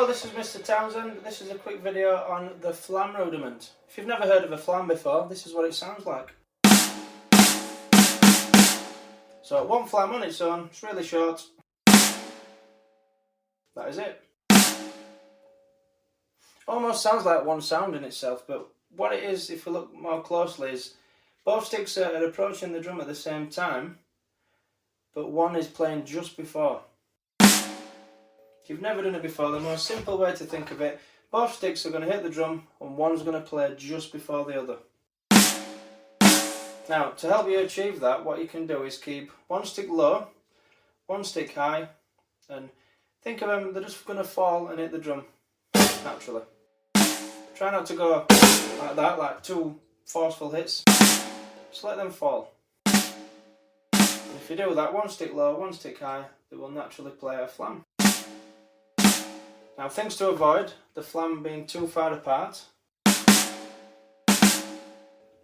Hello, this is Mr. Townsend. This is a quick video on the Flam rudiment. If you've never heard of a Flam before, this is what it sounds like. So one Flam on its own, it's really short. That is it. Almost sounds like one sound in itself, but what it is, if we look more closely, is both sticks are approaching the drum at the same time, but one is playing just before. If you've never done it before, the most simple way to think of it, both sticks are going to hit the drum and one's going to play just before the other. Now, to help you achieve that, what you can do is keep one stick low, one stick high, and think of them, they're just going to fall and hit the drum naturally. Try not to go like that, like two forceful hits. Just let them fall. And if you do that, one stick low, one stick high, they will naturally play a Flam. Now, things to avoid, the Flam being too far apart,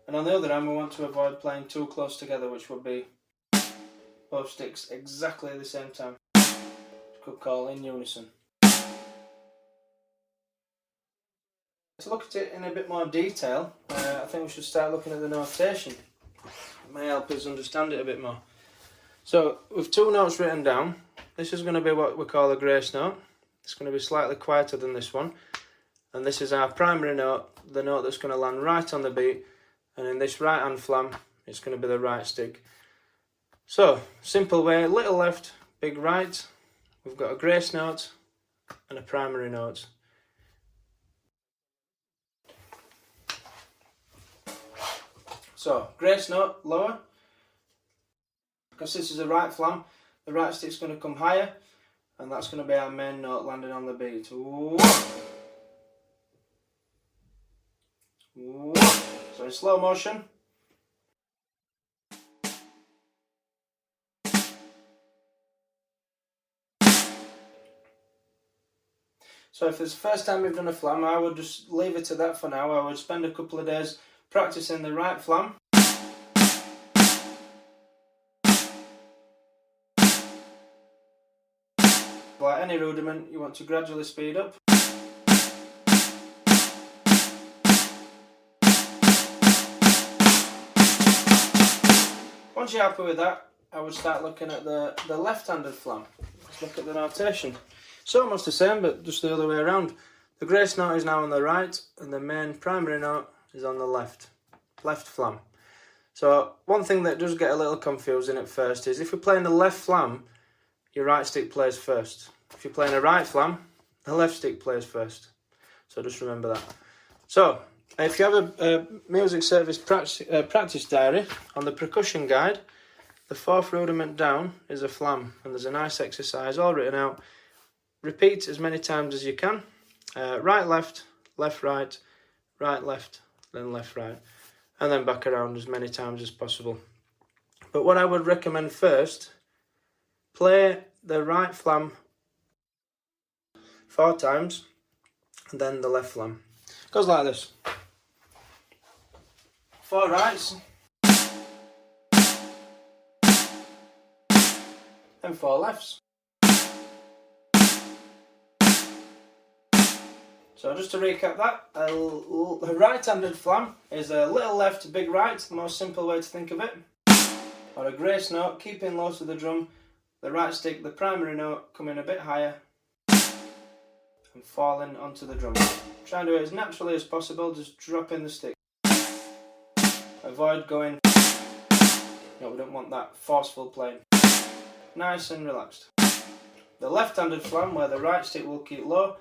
and on the other hand we want to avoid playing too close together, which would be both sticks exactly at the same time. You could call in unison. To look at it in a bit more detail, I think we should start looking at the notation. It may help us understand it a bit more. So, with two notes written down, this is going to be what we call a grace note. It's going to be slightly quieter than this one, and this is our primary note, the note that's going to land right on the beat, and in this right hand Flam it's going to be the right stick. So, simple way, little left, big right, we've got a grace note and a primary note. So, grace note, lower, because this is a right Flam, the right stick's going to come higher, and that's going to be our main note landing on the beat. Ooh. Ooh. So in slow motion. So if it's the first time you've done a Flam, I would just leave it to that for now. I would spend a couple of days practicing the right Flam. Like any rudiment, you want to gradually speed up. Once you're happy with that, I would start looking at the left-handed Flam. Let's look at the notation. It's almost the same, but just the other way around. The grace note is now on the right, and the main primary note is on the left. Left Flam. So one thing that does get a little confusing at first is if you're playing the left Flam, your right stick plays first. If you're playing a right Flam, the left stick plays first. So just remember that. So, if you have a music service practice diary, on the percussion guide, the fourth rudiment down is a Flam. And there's a nice exercise all written out. Repeat as many times as you can. Right, left, right, left, then left, right. And then back around as many times as possible. But what I would recommend first, play the right Flam 4 times, and then the left Flam. It goes like this. 4 rights, and 4 lefts. So just to recap that, a right-handed Flam is a little left, big right, the most simple way to think of it. Or a grace note, keeping low to the drum, the right stick, the primary note, coming a bit higher and falling onto the drum. Try and do it as naturally as possible, just drop in the stick. Avoid going, no, we don't want that forceful playing. Nice and relaxed. The left-handed Flam, where the right stick will keep low,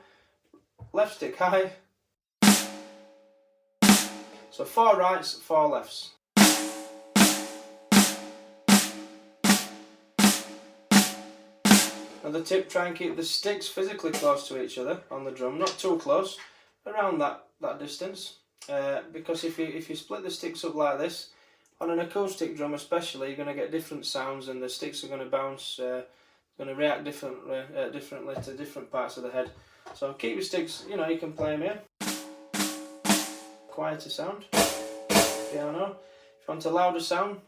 left stick high. So 4 rights, 4 lefts. Another tip, try and keep the sticks physically close to each other on the drum, not too close, around that distance. Because if you split the sticks up like this, on an acoustic drum especially, you're going to get different sounds and the sticks are going to bounce, going to react differently to different parts of the head. So keep your sticks, you can play them here. Quieter sound, piano. If you want a louder sound,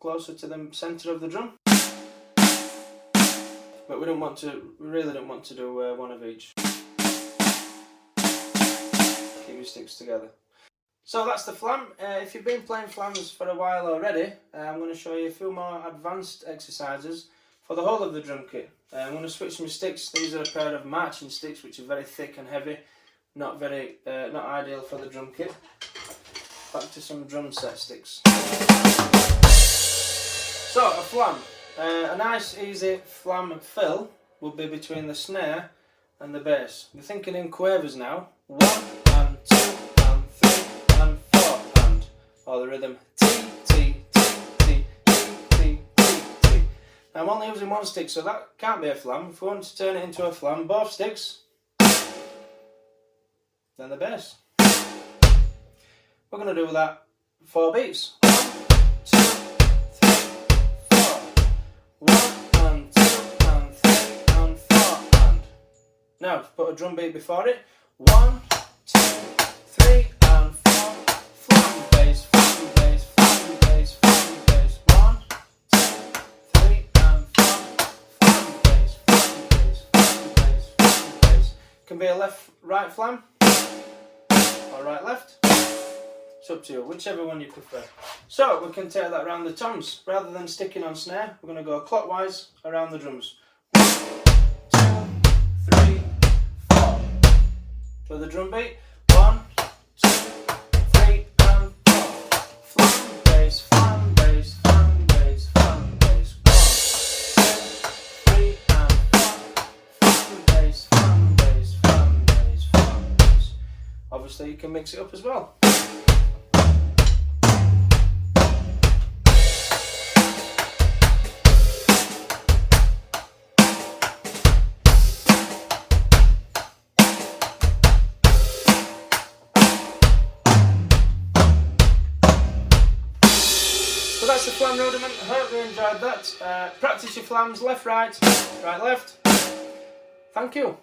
closer to the centre of the drum. But we really don't want to do one of each. few sticks together. So that's the Flam. If you've been playing Flams for a while already, I'm going to show you a few more advanced exercises for the whole of the drum kit. I'm going to switch my sticks. These are a pair of marching sticks which are very thick and heavy, not ideal for the drum kit. Back to some drum set sticks. So a Flam, a nice easy Flam fill would be between the snare and the bass. We're thinking in quavers now. 1 and 2 and 3 and 4 and, or the rhythm T, T, T, T, T, T, T, T. Now I'm only using one stick, so that can't be a Flam. If we want to turn it into a Flam, both sticks, then the bass. We're going to do that 4 beats. 1, 2, 3, 4. 1 and 2 and 3 and 4 and. Now put a drum beat before it. 1, 2, 3 and 4. Flam bass, flam bass, flam bass, flam bass. 1, 2, 3 and 4. Flam bass, flam bass, flam bass, flam bass. Can be a right flam or right left. It's up to you, whichever one you prefer. So we can take that around the toms. Rather than sticking on snare, we're going to go clockwise around the drums. 1, 2, 3, 4. For the drum beat. 1, 2, 3 and 4. Flam bass, flam bass, flam bass, flam bass. 1, 2, 3 and 4. Flam bass, flam bass, flam bass, flam bass. Obviously you can mix it up as well. So that's the Flam rudiment. I hope you enjoyed that. Practice your flams, left, right, right, left. Thank you.